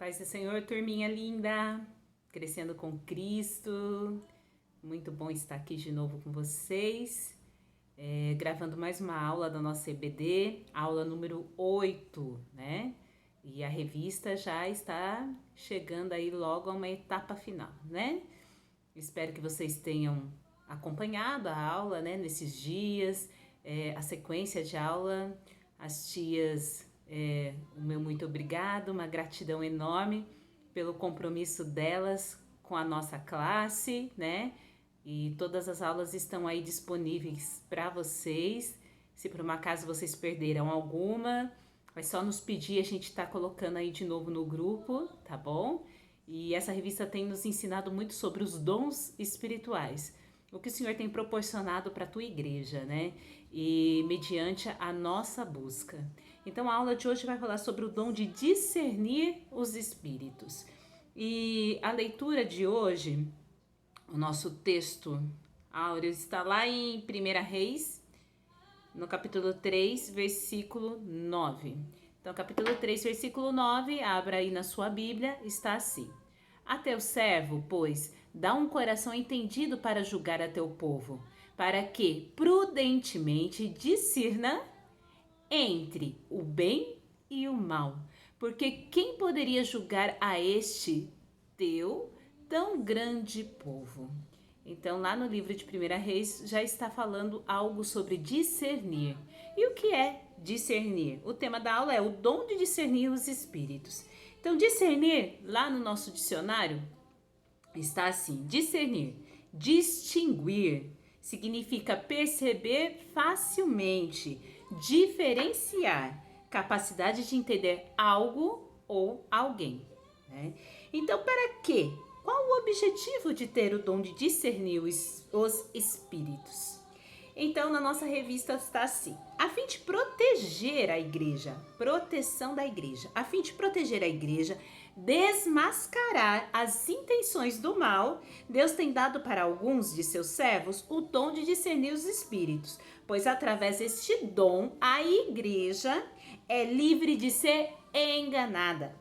Paz do Senhor, turminha linda, crescendo com Cristo. Muito bom estar aqui de novo com vocês, gravando mais uma aula da nossa EBD, aula número 8, né? E a revista já está chegando aí logo a uma etapa final, né? Espero que vocês tenham acompanhado a aula, né, nesses dias, a sequência de aula. As tias, o meu muito obrigado, uma gratidão enorme pelo compromisso delas com a nossa classe, né? E todas as aulas estão aí disponíveis para vocês. Se por um acaso vocês perderam alguma, é só nos pedir, a gente está colocando aí de novo no grupo, tá bom? E essa revista tem nos ensinado muito sobre os dons espirituais, o que o Senhor tem proporcionado para a tua igreja, né? E mediante a nossa busca. Então a aula de hoje vai falar sobre o dom de discernir os espíritos. E a leitura de hoje, o nosso texto áureo está lá em 1 Reis, no capítulo 3, versículo 9. Então, capítulo 3, versículo 9, abra aí na sua Bíblia, está assim: A teu servo, pois, dá um coração entendido para julgar a teu povo, para que prudentemente discirna entre o bem e o mal. Porque quem poderia julgar a este teu tão grande povo? Então, lá no livro de 1 Reis já está falando algo sobre discernir. E o que é discernir? O tema da aula é o dom de discernir os espíritos. Então, discernir, lá no nosso dicionário, está assim: discernir, distinguir, significa perceber facilmente, diferenciar, capacidade de entender algo ou alguém, né? Então, para quê? Qual o objetivo de ter o dom de discernir os espíritos? Então, na nossa revista está assim: a fim de proteger a igreja, proteção da igreja, a fim de proteger a igreja, desmascarar as intenções do mal, Deus tem dado para alguns de seus servos o dom de discernir os espíritos, pois através deste dom a igreja é livre de ser enganada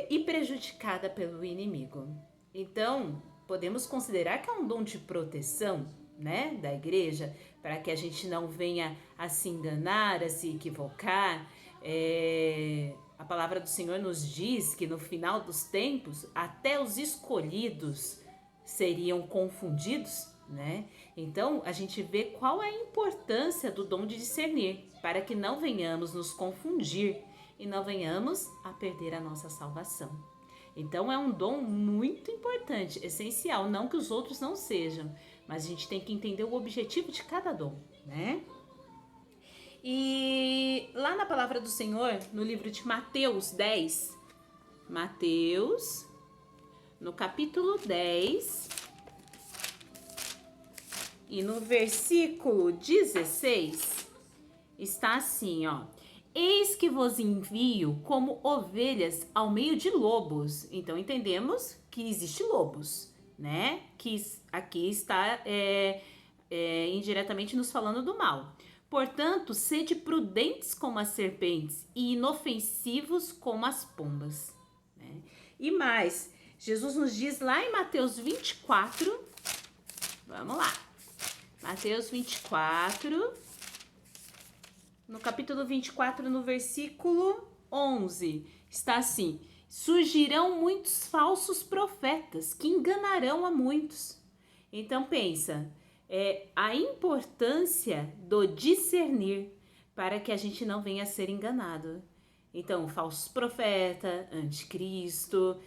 e prejudicada pelo inimigo. Então, podemos considerar que é um dom de proteção, né, da igreja, para que a gente não venha a se enganar, a se equivocar. A palavra do Senhor nos diz que no final dos tempos, até os escolhidos seriam confundidos, né? Então, a gente vê qual é a importância do dom de discernir, para que não venhamos nos confundir e não venhamos a perder a nossa salvação. Então é um dom muito importante, essencial, não que os outros não sejam, mas a gente tem que entender o objetivo de cada dom, né? E lá na palavra do Senhor, no livro de Mateus 10, Mateus, no capítulo 10 e no versículo 16, está assim, ó: Eis que vos envio como ovelhas ao meio de lobos. Então entendemos que existe lobos, né? Que aqui está indiretamente nos falando do mal. Portanto, sede prudentes como as serpentes e inofensivos como as pombas, né? E mais, Jesus nos diz lá em Mateus 24, vamos lá, Mateus 24, no capítulo 24, no versículo 11, está assim: surgirão muitos falsos profetas que enganarão a muitos. Então pensa, a importância do discernir para que a gente não venha a ser enganado. Então, falsos profetas, anticristo,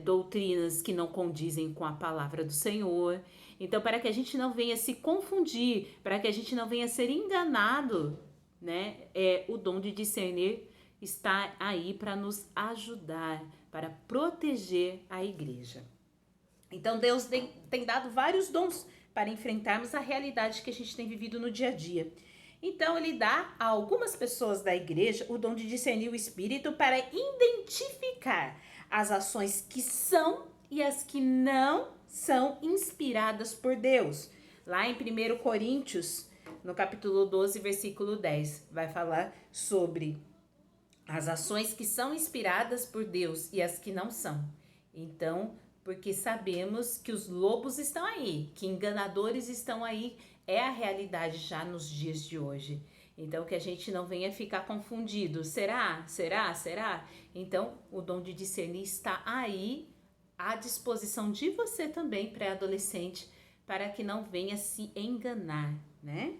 doutrinas que não condizem com a palavra do Senhor. Então, para que a gente não venha se confundir, para que a gente não venha ser enganado, né? O dom de discernir está aí para nos ajudar, para proteger a igreja. Então Deus tem dado vários dons para enfrentarmos a realidade que a gente tem vivido no dia a dia. Então ele dá a algumas pessoas da igreja o dom de discernir o espírito para identificar as ações que são e as que não são inspiradas por Deus. Lá em 1 Coríntios, no capítulo 12, versículo 10, vai falar sobre as ações que são inspiradas por Deus e as que não são. Então, porque sabemos que os lobos estão aí, que enganadores estão aí, é a realidade já nos dias de hoje. Então, que a gente não venha ficar confundido. Será? Será? Será? Então, o dom de discernir está aí à disposição de você também, pré-adolescente, para que não venha se enganar, né?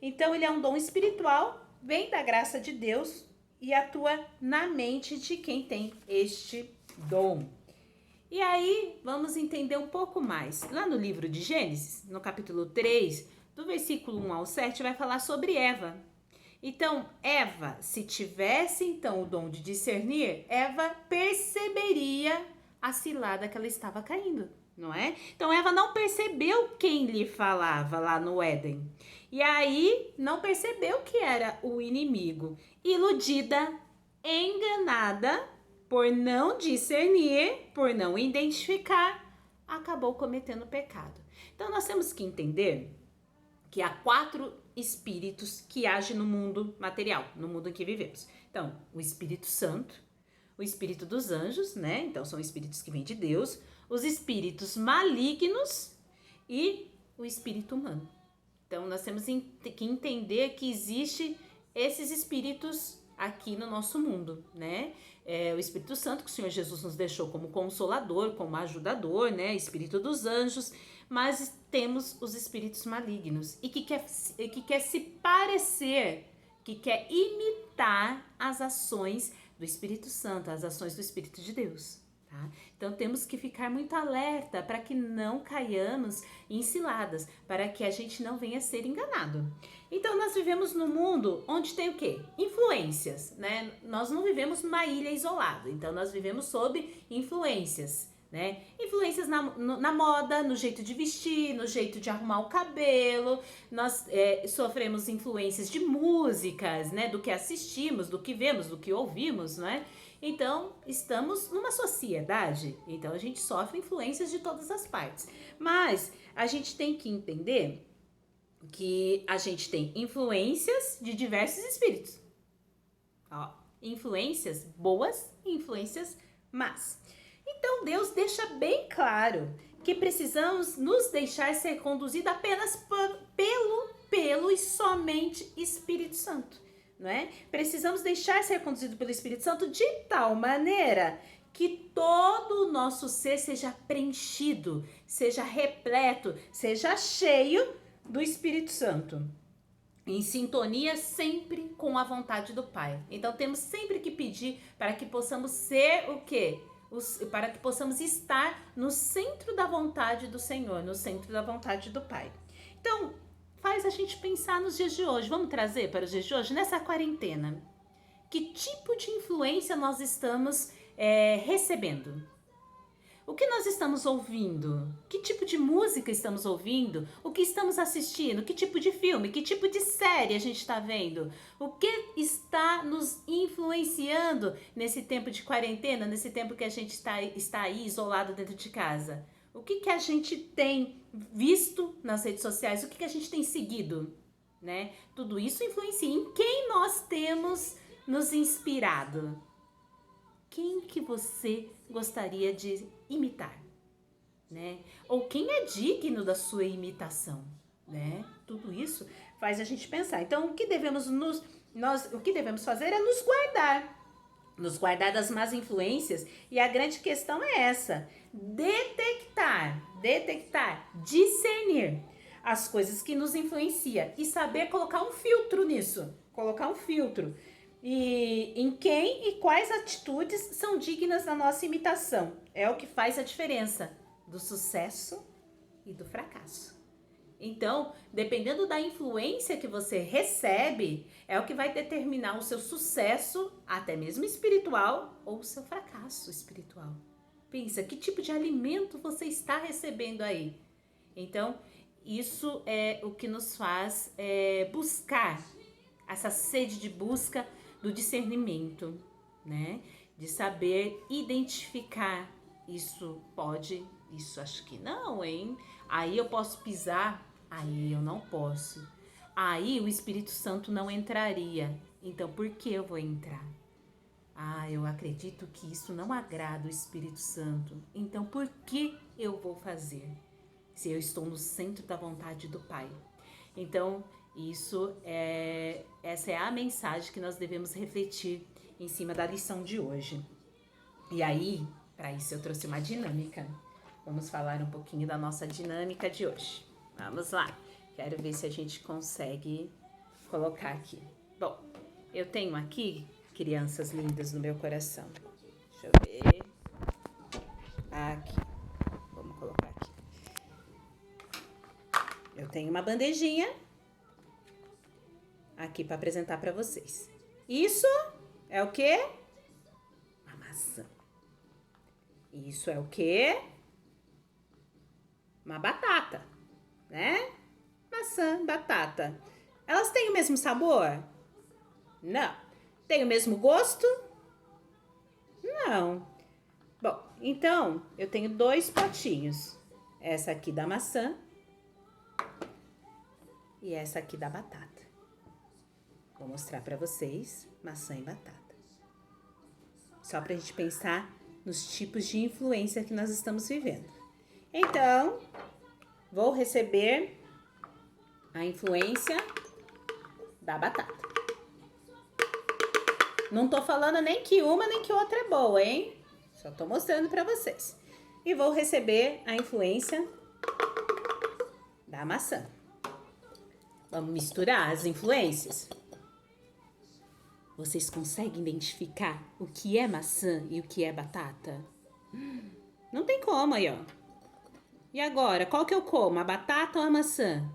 Então, ele é um dom espiritual, vem da graça de Deus e atua na mente de quem tem este dom. E aí, vamos entender um pouco mais. Lá no livro de Gênesis, no capítulo 3, do versículo 1 ao 7, vai falar sobre Eva. Então, Eva, se tivesse então o dom de discernir, Eva perceberia a cilada que ela estava caindo, não é? Então, Eva não percebeu quem lhe falava lá no Éden. E aí, não percebeu que era o inimigo. Iludida, enganada, por não discernir, por não identificar, acabou cometendo pecado. Então, nós temos que entender que há 4 espíritos que agem no mundo material, no mundo em que vivemos. Então, o Espírito Santo, o espírito dos anjos, né? Então, são espíritos que vêm de Deus, os espíritos malignos e o espírito humano. Então, nós temos que entender que existe esses espíritos aqui no nosso mundo, né? O Espírito Santo, que o Senhor Jesus nos deixou como consolador, como ajudador, né? Espírito dos anjos, mas temos os espíritos malignos e que quer se parecer, que quer imitar as ações do Espírito Santo, as ações do Espírito de Deus. Tá? Então temos que ficar muito alerta para que não caiamos em ciladas, para que a gente não venha a ser enganado. Então nós vivemos num mundo onde tem o quê? Influências, né? Nós não vivemos numa ilha isolada, então nós vivemos sob influências, né? Influências na moda, no jeito de vestir, no jeito de arrumar o cabelo. Nós sofremos influências de músicas, né? Do que assistimos, do que vemos, do que ouvimos, né? Então, estamos numa sociedade, então a gente sofre influências de todas as partes. Mas a gente tem que entender que a gente tem influências de diversos espíritos. Ó, influências boas e influências más. Então, Deus deixa bem claro que precisamos nos deixar ser conduzidos apenas pelo e somente Espírito Santo. Não é? Precisamos deixar ser conduzido pelo Espírito Santo de tal maneira que todo o nosso ser seja preenchido, seja repleto, seja cheio do Espírito Santo, em sintonia sempre com a vontade do Pai. Então temos sempre que pedir para que possamos ser o quê? Para que possamos estar no centro da vontade do Senhor, no centro da vontade do Pai. Então, faz a gente pensar nos dias de hoje. Vamos trazer para os dias de hoje, nessa quarentena. Que tipo de influência nós estamos recebendo? O que nós estamos ouvindo? Que tipo de música estamos ouvindo? O que estamos assistindo? Que tipo de filme? Que tipo de série a gente está vendo? O que está nos influenciando nesse tempo de quarentena, nesse tempo que a gente está aí isolado dentro de casa? O que a gente tem visto nas redes sociais? O que a gente tem seguido? Né? Tudo isso influencia em quem nós temos nos inspirado. Quem que você gostaria de imitar? Né? Ou quem é digno da sua imitação? Né? Tudo isso faz a gente pensar. Então, o que devemos fazer é nos guardar das más influências, e a grande questão é essa: detectar, discernir as coisas que nos influenciam e saber colocar um filtro nisso, e em quem e quais atitudes são dignas da nossa imitação. É o que faz a diferença do sucesso e do fracasso. Então, dependendo da influência que você recebe, é o que vai determinar o seu sucesso, até mesmo espiritual, ou o seu fracasso espiritual. Pensa, que tipo de alimento você está recebendo aí? Então, isso é o que nos faz buscar, essa sede de busca do discernimento, né? De saber identificar, isso pode, isso acho que não, hein? Aí eu posso pisar, aí eu não posso. Aí o Espírito Santo não entraria. Então, por que eu vou entrar? Eu acredito que isso não agrada o Espírito Santo. Então, por que eu vou fazer? Se eu estou no centro da vontade do Pai. Então, essa é a mensagem que nós devemos refletir em cima da lição de hoje. E aí, para isso eu trouxe uma dinâmica. Vamos falar um pouquinho da nossa dinâmica de hoje. Vamos lá. Quero ver se a gente consegue colocar aqui. Bom, eu tenho aqui crianças lindas no meu coração. Deixa eu ver. Aqui. Vamos colocar aqui. Eu tenho uma bandejinha aqui para apresentar para vocês. Isso é o quê? Uma maçã. Isso é o quê? Uma batata, né? Maçã, batata. Elas têm o mesmo sabor? Não. Tem o mesmo gosto? Não. Bom, então eu tenho 2 potinhos. Essa aqui da maçã e essa aqui da batata. Vou mostrar para vocês maçã e batata. Só para a gente pensar nos tipos de influência que nós estamos vivendo. Então, vou receber a influência da batata. Não tô falando nem que uma nem que outra é boa, hein? Só tô mostrando para vocês. E vou receber a influência da maçã. Vamos misturar as influências? Vocês conseguem identificar o que é maçã e o que é batata? Não tem como aí, ó. E agora, qual que eu como? A batata ou a maçã?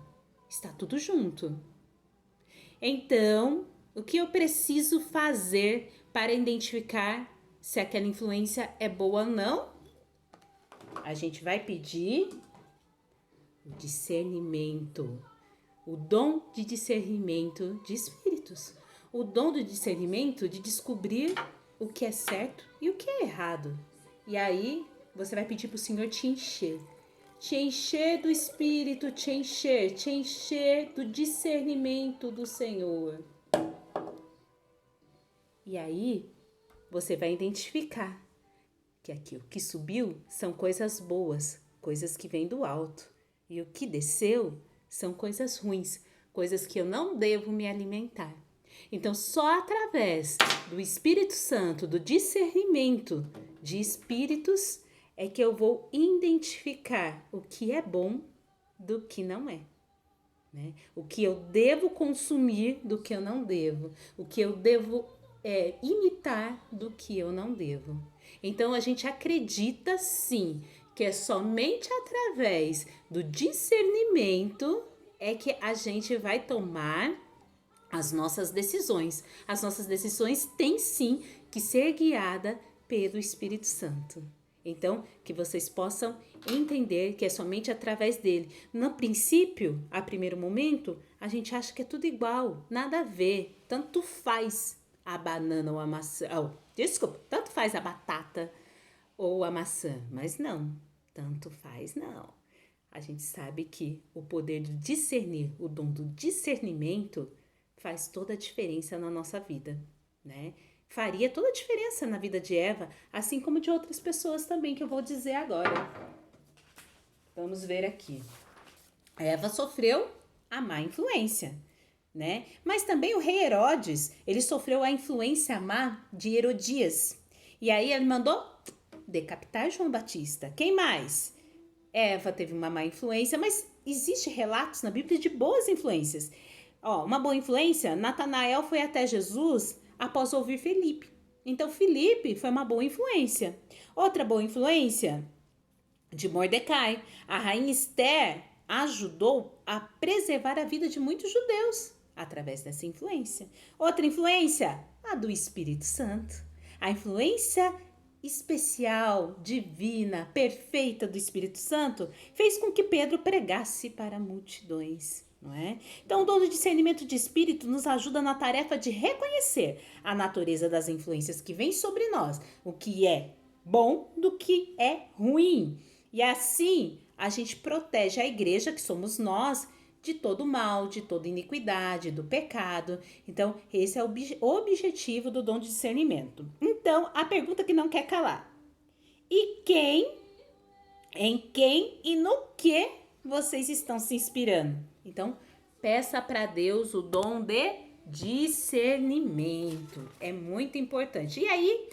Está tudo junto. Então, o que eu preciso fazer para identificar se aquela influência é boa ou não? A gente vai pedir o discernimento, o dom de discernimento de espíritos, o dom do discernimento de descobrir o que é certo e o que é errado. E aí, você vai pedir para o Senhor te encher do Espírito, te encher do discernimento do Senhor. E aí, você vai identificar que aqui o que subiu são coisas boas, coisas que vêm do alto. E o que desceu são coisas ruins, coisas que eu não devo me alimentar. Então, só através do Espírito Santo, do discernimento de espíritos, é que eu vou identificar o que é bom do que não é, né? O que eu devo consumir do que eu não devo, o que eu devo imitar do que eu não devo. Então, a gente acredita sim que é somente através do discernimento é que a gente vai tomar as nossas decisões. As nossas decisões têm sim que ser guiadas pelo Espírito Santo. Então, que vocês possam entender que é somente através dele. No princípio, a primeiro momento, a gente acha que é tudo igual, nada a ver, tanto faz a banana ou a maçã. Tanto faz a batata ou a maçã, mas não, tanto faz não. A gente sabe que o poder de discernir, o dom do discernimento, faz toda a diferença na nossa vida, né? Faria toda a diferença na vida de Eva, assim como de outras pessoas também, que eu vou dizer agora. Vamos ver aqui. Eva sofreu a má influência, né? Mas também o rei Herodes, ele sofreu a influência má de Herodias. E aí ele mandou decapitar João Batista. Quem mais? Eva teve uma má influência, mas existe relatos na Bíblia de boas influências. Uma boa influência, Natanael foi até Jesus após ouvir Filipe. Então, Filipe foi uma boa influência. Outra boa influência de Mordecai. A rainha Esther ajudou a preservar a vida de muitos judeus através dessa influência. Outra influência, a do Espírito Santo. A influência especial, divina, perfeita do Espírito Santo fez com que Pedro pregasse para multidões. Não é? Então, o dom do discernimento de espírito nos ajuda na tarefa de reconhecer a natureza das influências que vêm sobre nós, o que é bom do que é ruim. E assim, a gente protege a igreja, que somos nós, de todo mal, de toda iniquidade, do pecado. Então, esse é o objetivo do dom de discernimento. Então, a pergunta que não quer calar. E em quem e no que vocês estão se inspirando? Então, peça para Deus o dom de discernimento. É muito importante. E aí,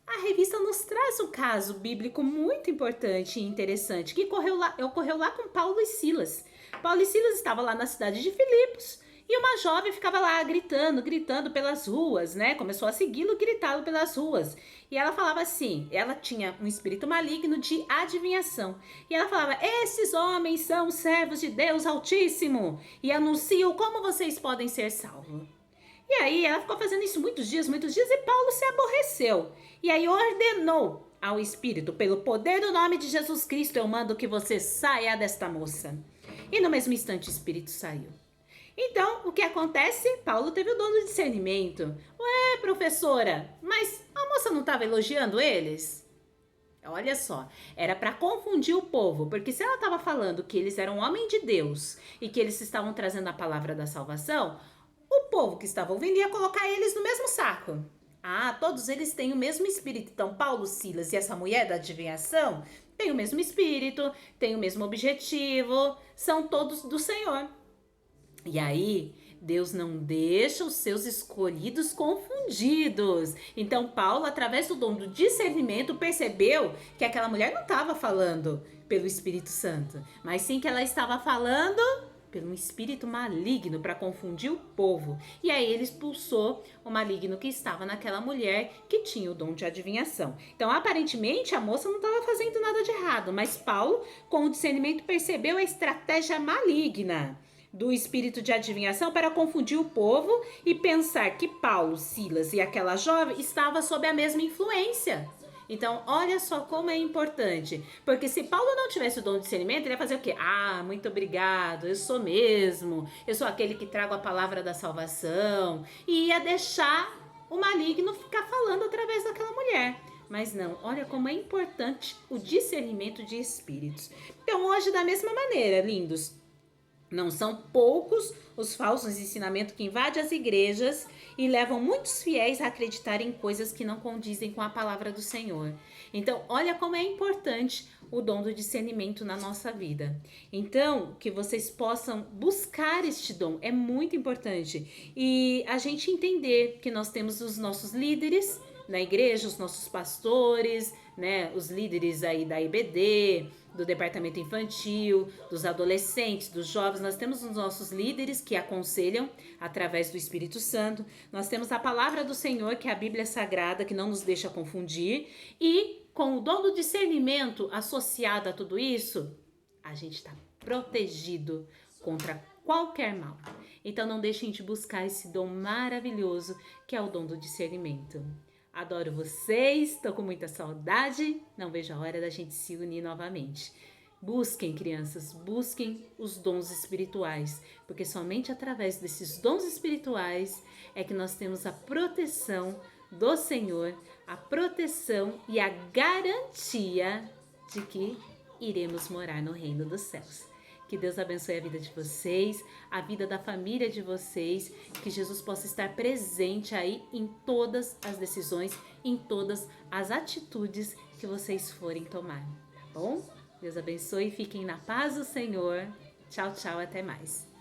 a revista nos traz um caso bíblico muito importante e interessante que ocorreu lá com Paulo e Silas. Paulo e Silas estavam lá na cidade de Filipos e uma jovem ficava lá gritando pelas ruas, né? Começou a segui-lo, gritá-lo pelas ruas. E ela falava assim, ela tinha um espírito maligno de adivinhação. E ela falava, esses homens são servos de Deus Altíssimo e anunciam como vocês podem ser salvos. E aí ela ficou fazendo isso muitos dias, e Paulo se aborreceu. E aí ordenou ao espírito, pelo poder do nome de Jesus Cristo, eu mando que você saia desta moça. E no mesmo instante o espírito saiu. Então, o que acontece? Paulo teve o dom do discernimento. Ué, professora, mas a moça não estava elogiando eles? Olha só, era para confundir o povo, porque se ela estava falando que eles eram homens de Deus e que eles estavam trazendo a palavra da salvação, o povo que estava ouvindo ia colocar eles no mesmo saco. Ah, todos eles têm o mesmo espírito. Então, Paulo, Silas e essa mulher da adivinhação têm o mesmo espírito, têm o mesmo objetivo, são todos do Senhor. E aí, Deus não deixa os seus escolhidos confundidos. Então, Paulo, através do dom do discernimento, percebeu que aquela mulher não estava falando pelo Espírito Santo, mas sim que ela estava falando pelo espírito maligno para confundir o povo. E aí ele expulsou o maligno que estava naquela mulher que tinha o dom de adivinhação. Então, aparentemente, a moça não estava fazendo nada de errado, mas Paulo, com o discernimento, percebeu a estratégia maligna do espírito de adivinhação para confundir o povo e pensar que Paulo, Silas e aquela jovem estavam sob a mesma influência. Então, olha só como é importante. Porque se Paulo não tivesse o dom de discernimento, ele ia fazer o quê? Ah, muito obrigado, eu sou mesmo. Eu sou aquele que trago a palavra da salvação. E ia deixar o maligno ficar falando através daquela mulher. Mas não, olha como é importante o discernimento de espíritos. Então, hoje, da mesma maneira, lindos, não são poucos os falsos ensinamentos que invadem as igrejas e levam muitos fiéis a acreditar em coisas que não condizem com a palavra do Senhor. Então, olha como é importante o dom do discernimento na nossa vida. Então, que vocês possam buscar este dom é muito importante. E a gente entender que nós temos os nossos líderes na igreja, os nossos pastores, né, os líderes aí da IBD, do departamento infantil, dos adolescentes, dos jovens. Nós temos os nossos líderes que aconselham através do Espírito Santo. Nós temos a palavra do Senhor, que é a Bíblia Sagrada, que não nos deixa confundir. E com o dom do discernimento associado a tudo isso, a gente está protegido contra qualquer mal. Então não deixem de buscar esse dom maravilhoso que é o dom do discernimento. Adoro vocês, tô com muita saudade, não vejo a hora da gente se unir novamente. Busquem, crianças, busquem os dons espirituais, porque somente através desses dons espirituais é que nós temos a proteção do Senhor, a proteção e a garantia de que iremos morar no reino dos céus. Que Deus abençoe a vida de vocês, a vida da família de vocês, que Jesus possa estar presente aí em todas as decisões, em todas as atitudes que vocês forem tomar, tá bom? Deus abençoe, fiquem na paz do Senhor. Tchau, tchau, até mais.